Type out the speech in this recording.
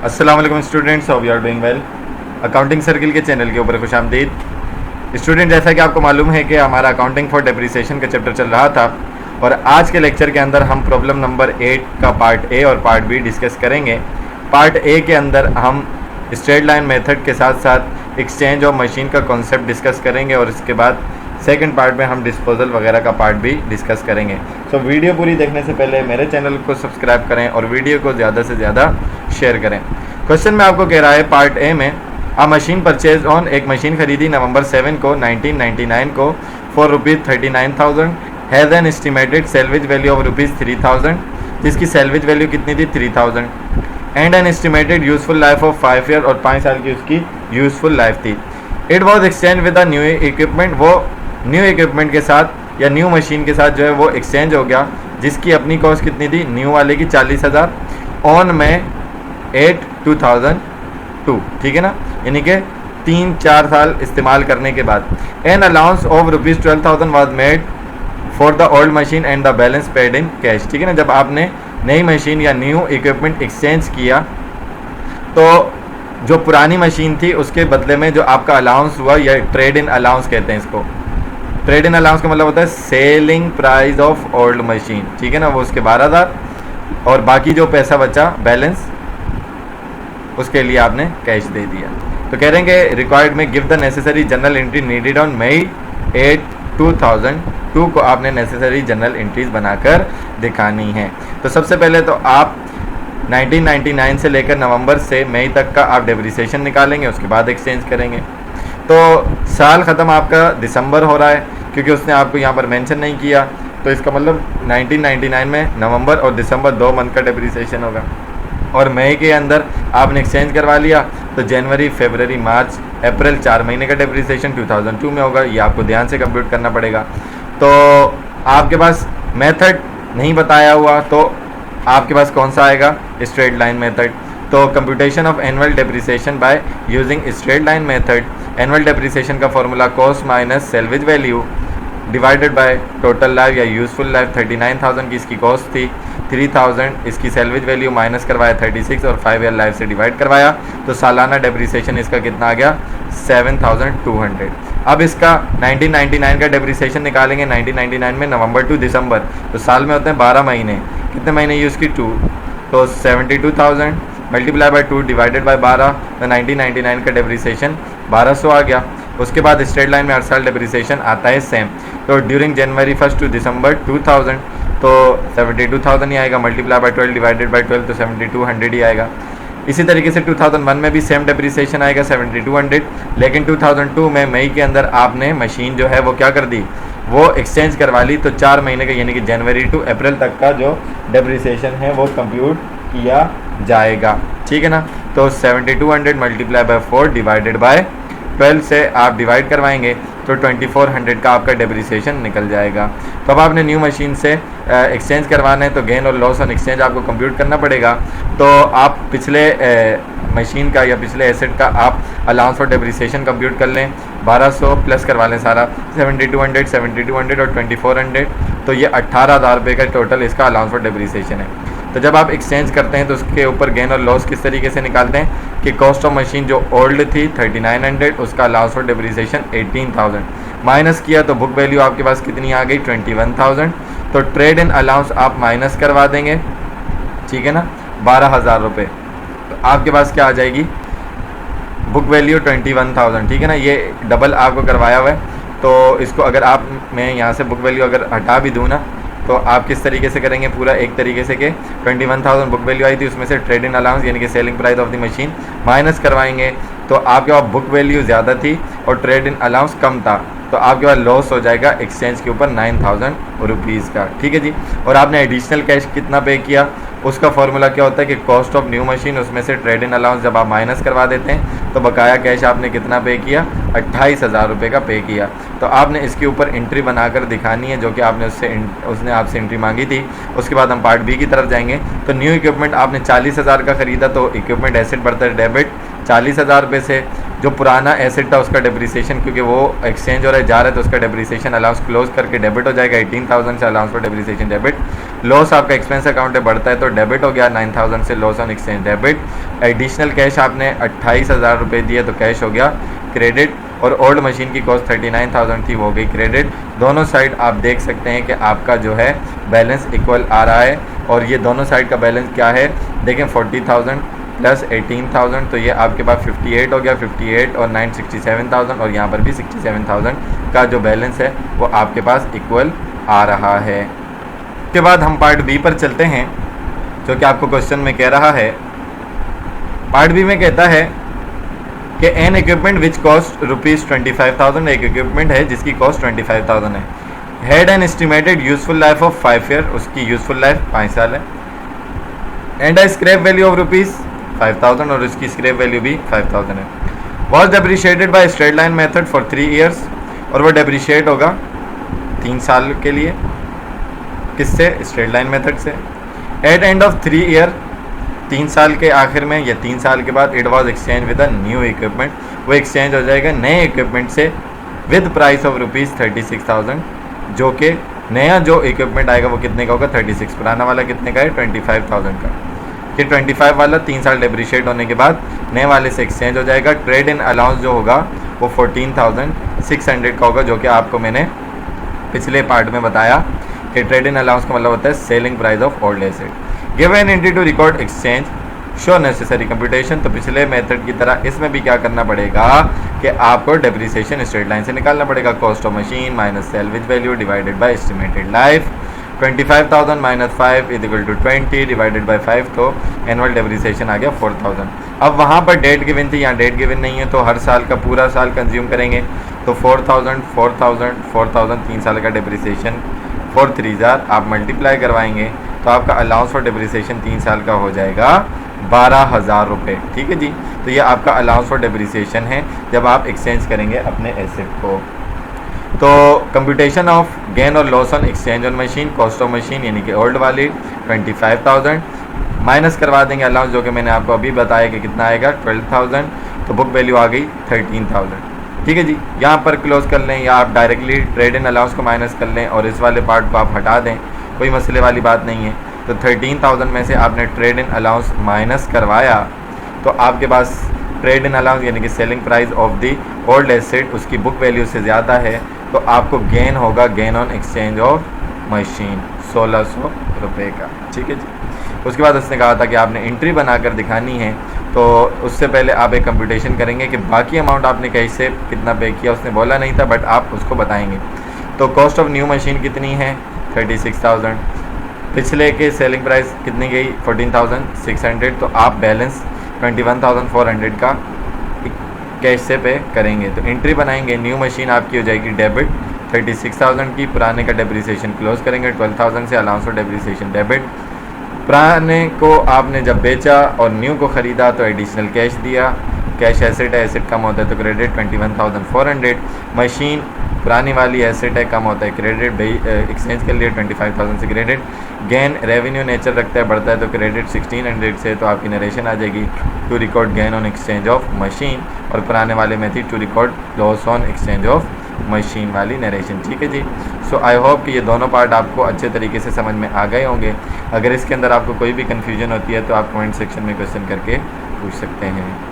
अस्सलाम वालेकुम students, hope you are doing well. Accounting circle के चैनल के ऊपर खुशामदीद। स्टूडेंट, जैसा कि आपको मालूम है कि हमारा अकाउंटिंग फॉर डेप्रिसिएशन का चैप्टर चल रहा था और आज के लेक्चर के अंदर हम प्रॉब्लम नंबर 8 का पार्ट ए और पार्ट बी डिस्कस करेंगे। पार्ट ए के अंदर हम स्ट्रेट लाइन मेथड के साथ साथ एक्सचेंज ऑफ मशीन का कॉन्सेप्ट डिस्कस करेंगे और इसके बाद सेकंड पार्ट में हम डिस्पोजल वगैरह का पार्ट भी डिस्कस करेंगे। सो वीडियो पूरी देखने से पहले मेरे चैनल को सब्सक्राइब करें और वीडियो को ज़्यादा से ज़्यादा शेयर करें। क्वेश्चन में आपको कह रहा है पार्ट ए में, आ मशीन परचेज ऑन, एक मशीन खरीदी नवंबर 7 को 1999 को for ₹39,000, has an estimated salvage value of ₹3,000, जिसकी सेल्वेज वैल्यू कितनी थी 3,000, and N estimated useful life of 5 year, और 5 साल की उसकी यूजफुल लाइफ थी। It was exchange with a new equipment, वो न्यू इक्विपमेंट के साथ या न्यू मशीन के साथ जो है वो एक्सचेंज हो गया, जिसकी अपनी कॉस्ट कितनी थी न्यू वाले की 40,000 ऑन में 8/2002, ठीक है ना, यानी कि 3-4 साल इस्तेमाल करने के बाद। An allowance of ₹12,000 was made for the old machine and the balance paid in cash, ठीक है ना। जब आपने नई मशीन या न्यू इक्विपमेंट एक्सचेंज किया तो जो पुरानी मशीन थी उसके बदले में जो आपका अलाउंस हुआ, या ट्रेड इन अलाउंस कहते हैं इसको। ट्रेड इन अलाउंस का मतलब होता है selling price of old machine, ठीक है ना, वो उसके 12,000 और बाकी जो पैसा बचा बैलेंस उसके लिए आपने कैश दे दिया। तो कह रहे हैं कि रिक्वायर्ड में give the necessary journal entry needed on May 8, 2002 को आपने नेसेसरी जनरल एंट्रीज बनाकर दिखानी है। तो सबसे पहले तो आप 1999 से लेकर नवंबर से मई तक का आप डेप्रिसिएशन निकालेंगे, उसके बाद एक्सचेंज करेंगे। तो साल ख़त्म आपका दिसंबर हो रहा है, क्योंकि उसने आपको यहाँ पर मेंशन नहीं किया, तो इसका मतलब 1999 में नवंबर और दिसंबर 2 मंथ का डेप्रिसिएशन होगा। और मई के अंदर आपने एक्सचेंज करवा लिया तो जनवरी, फरवरी, मार्च, अप्रैल 4 महीने का डेप्रिसिएशन 2002 में होगा। ये आपको ध्यान से कंप्यूट करना पड़ेगा। तो आपके पास मेथड नहीं बताया हुआ तो आपके पास कौन सा आएगा, स्ट्रेट लाइन मेथड। तो computation of annual depreciation by using straight line method, annual depreciation का formula cost minus salvage value divided by total life या यूजफुल लाइफ। 39,000 की इसकी कॉस्ट थी, 3,000 इसकी सेल्वेज वैल्यू माइनस करवाया 36 और 5 ईयर लाइफ से डिवाइड करवाया, तो सालाना डेप्रिसिएशन इसका कितना आ गया 7,200। अब इसका 1999 का डेप्रिसिएशन निकालेंगे। 1999 में नवंबर टू दिसंबर, तो साल में होते हैं 12 महीने, कितने महीने यूज़ की 2, तो 72,000 मल्टीप्लाई बाय 2 डिवाइडेड बाय 12, तो 1999 का डेप्रिसिएशन 1200 आ गया। उसके बाद स्ट्रेट लाइन में हर साल डेप्रिसिएशन आता है सेम, तो ड्यूरिंग जनवरी 1 टू दिसंबर 2000, तो 72,000 ही आएगा, मल्टीप्लाई बाय 12 डिवाइडेड बाय 12, तो 7200 ही आएगा। इसी तरीके से 2001 में भी सेम डेप्रिसिएशन आएगा 7200, लेकिन 2002 में मई के अंदर आपने मशीन जो है वो क्या कर दी, वो एक्सचेंज करवा ली, तो 4 महीने का यानी कि जनवरी टू अप्रैल तक का जो डेप्रिसिएशन है वो कंप्यूट किया जाएगा, ठीक है ना। तो 7200 मल्टीप्लाई बाय 4 डिवाइडेड बाय 12 से आप डिवाइड करवाएंगे तो 2400 का आपका डेप्रिसिएशन निकल जाएगा। तो अब आपने न्यू मशीन से एक्सचेंज करवाना है तो गेन और लॉस ऑन एक्सचेंज आपको कंप्यूट करना पड़ेगा। तो आप पिछले मशीन का या पिछले एसेट का आप अलाउंस फॉर डेप्रिसिएशन कंप्यूट कर लें, 1200 प्लस करवा लें सारा, 7200 और 2400, तो ये 18,000 रुपये का टोटल इसका अलाउंस फॉर डेप्रिसिएशन है। तो जब आप एक्सचेंज करते हैं तो उसके ऊपर गेन और लॉस किस तरीके से निकालते हैं कि कॉस्ट ऑफ मशीन जो ओल्ड थी 3900, उसका अलाउंस फॉर डेप्रिसिएशन 18,000 माइनस किया, तो बुक वैल्यू आपके पास कितनी आ गई 21,000। तो ट्रेड इन अलाउंस आप माइनस करवा देंगे, ठीक है ना, 12,000 रुपये, तो आपके पास क्या आ जाएगी बुक वैल्यू 21,000, ठीक है ना। ये डबल आपको करवाया हुआ है, तो इसको अगर आप मैं यहाँ से बुक वैल्यू अगर हटा भी दूँ ना, तो आप किस तरीके से करेंगे पूरा एक तरीके से कि 21,000 बुक वैल्यू आई थी, उसमें से ट्रेड इन अलाउंस यानी कि selling price of the machine minus करवाएंगे, तो आपके पास बुक वैल्यू ज़्यादा थी और ट्रेड इन अलाउंस कम था, तो आपके पास लॉस हो जाएगा एक्सचेंज के ऊपर 9,000 रुपीज़ का, ठीक है जी। और आपने एडिशनल कैश कितना पे किया, उसका फॉर्मूला क्या होता है कि कॉस्ट ऑफ न्यू मशीन, उसमें से ट्रेड इन अलाउंस जब आप माइनस करवा देते हैं तो बकाया कैश आपने कितना पे किया 28,000 रुपये का पे किया। तो आपने इसके ऊपर एंट्री बनाकर दिखानी है जो कि आपने उसने आपसे एंट्री मांगी थी। उसके बाद हम पार्ट बी की तरफ जाएंगे। तो न्यू इक्विपमेंट आपने 40,000 का ख़रीदा, तो इक्विपमेंट एसेट बढ़ता है डेबिट 40,000 रुपये से। जो पुराना एसेट था उसका डेप्रिसिएशन, क्योंकि वो एक्सचेंज हो रहा है जा रहा है, तो उसका डेप्रिसिएशन अलाउंस क्लोज करके डेबिट हो जाएगा 18,000 से, allowance for depreciation debit. Loss आपका एक्सपेंस अकाउंट है बढ़ता है तो डेबिट हो गया 9000 से loss on exchange debit. Additional cash आपने 28,000 रुपये दिए तो कैश हो गया क्रेडिट। और ओल्ड मशीन की कॉस्ट 39,000 थी वो हो गई क्रेडिट। दोनों साइड आप देख सकते हैं कि आपका जो है बैलेंस इक्वल आ रहा है। और ये दोनों साइड का बैलेंस क्या है देखें 40,000 प्लस 18,000 तो ये आपके पास 58 हो गया। 58 और 9 67,000 और यहाँ पर भी 67,000 का जो बैलेंस है वो आपके पास इक्वल आ रहा है। उसके बाद हम पार्ट बी पर चलते हैं जो कि आपको क्वेश्चन में कह रहा है। पार्ट बी में कहता है कि एन इक्विपमेंट विच कॉस्ट ₹25,000 एक इक्विपमेंट है जिसकी कॉस्ट 25,000 है। Had an estimated useful life of 5 year उसकी यूजफुल लाइफ 5 साल है। And I scrap value of ₹5,000 और उसकी स्क्रैप वैल्यू भी 5,000 है। Was depreciated by straight line method for 3 years और वो डेप्रिशिएट होगा 3 साल के लिए। किससे? स्ट्रेट लाइन मेथड से। एट एंड ऑफ 3 ईयर 3 साल के आखिर में या 3 साल के बाद it was exchange with a new equipment वो एक्सचेंज हो जाएगा नए इक्विपमेंट से विद प्राइस ऑफ ₹36,000 जो कि नया जो इक्विपमेंट आएगा वो कितने का होगा 36। पुराना वाला कितने का है 25,000 का। कि 25 वाला 3 साल डेप्रिशिएट होने के बाद नए वाले से एक्सचेंज हो जाएगा। ट्रेड इन अलाउंस जो होगा वो 14,600 का होगा जो कि आपको मैंने पिछले पार्ट में बताया कि ट्रेड इन अलाउंस का मतलब होता है selling price of old asset. Give an entry to record exchange show necessary computation. तो पिछले मेथड की तरह इसमें भी क्या करना पड़ेगा कि आपको डेप्रिसिएशन स्ट्रेट लाइन से निकालना पड़ेगा। Cost of machine minus salvage value divided by estimated life 25,000 minus 5 is equal to 20 divided by 5 तो एनुअल डेप्रिसिएशन आ गया 4,000। अब वहाँ पर डेट गिवन थी यहाँ डेट गिवन नहीं है तो हर साल का पूरा साल कंज्यूम करेंगे तो 4,000 4,000 4,000 3 साल का डेप्रिसिएशन 4 3 आप मल्टीप्लाई करवाएंगे तो आपका अलाउंस फॉर डेप्रिसिएशन 3 साल का हो जाएगा 12,000 रुपये। ठीक है जी। तो ये आपका अलाउंस फॉर डेप्रिसिएशन है जब आप एक्सचेंज करेंगे अपने एसेट को। तो कंप्यूटेशन ऑफ गेन और loss on exchange on machine cost of machine यानी कि ओल्ड वाली 25,000 माइनस करवा देंगे अलाउंस जो कि मैंने आपको अभी बताया कि कितना आएगा 12,000 तो बुक वैल्यू आ गई 13,000। ठीक है जी। यहाँ पर क्लोज कर लें या आप डायरेक्टली ट्रेड इन अलाउंस को माइनस कर लें और इस वाले पार्ट को आप हटा दें कोई मसले वाली बात नहीं है। तो 13,000 में से आपने ट्रेड इन अलाउंस माइनस करवाया तो आपके पास ट्रेड इन अलाउंस यानी कि selling price of the old asset उसकी बुक वैल्यू से ज़्यादा है तो आपको गेन होगा gain on exchange of machine 1,600 रुपये का। ठीक है जी। उसके बाद उसने कहा था कि आपने एंट्री बनाकर दिखानी है तो उससे पहले आप एक कंप्यूटेशन करेंगे कि बाकी अमाउंट आपने कैसे कितना पे किया उसने बोला नहीं था बट आप उसको बताएंगे। तो कॉस्ट ऑफ न्यू मशीन कितनी है 36,000 पिछले के सेलिंग प्राइस कितनी गई 14,600 तो आप बैलेंस 21,400 का कैश से पे करेंगे। तो एंट्री बनाएंगे न्यू मशीन आपकी हो जाएगी डेबिट 36,000 की। पुराने का डेप्रिसिएशन क्लोज करेंगे 12,000 से अलाउंस फॉर डेप्रिसिएशन डेबिट। पुराने को आपने जब बेचा और न्यू को ख़रीदा तो एडिशनल कैश दिया। कैश एसेट है एसेट कम होता है तो क्रेडिट 21,400। मशीन पुरानी वाली एसेट है कम होता है क्रेडिट एक्सचेंज के लिए 25,000 से क्रेडिट। गेन रेवेन्यू नेचर रखता है बढ़ता है तो क्रेडिट 1,600 से तो आपकी नरेशन आ जाएगी to record gain on exchange of machine और पुराने वाले में थी to record loss on exchange of machine वाली नरेशन। ठीक है जी। सो आई होप कि ये दोनों पार्ट आपको अच्छे तरीके से समझ में आ गए होंगे। अगर इसके अंदर आपको कोई भी कन्फ्यूजन होती है तो आप कमेंट सेक्शन में क्वेश्चन करके पूछ सकते हैं।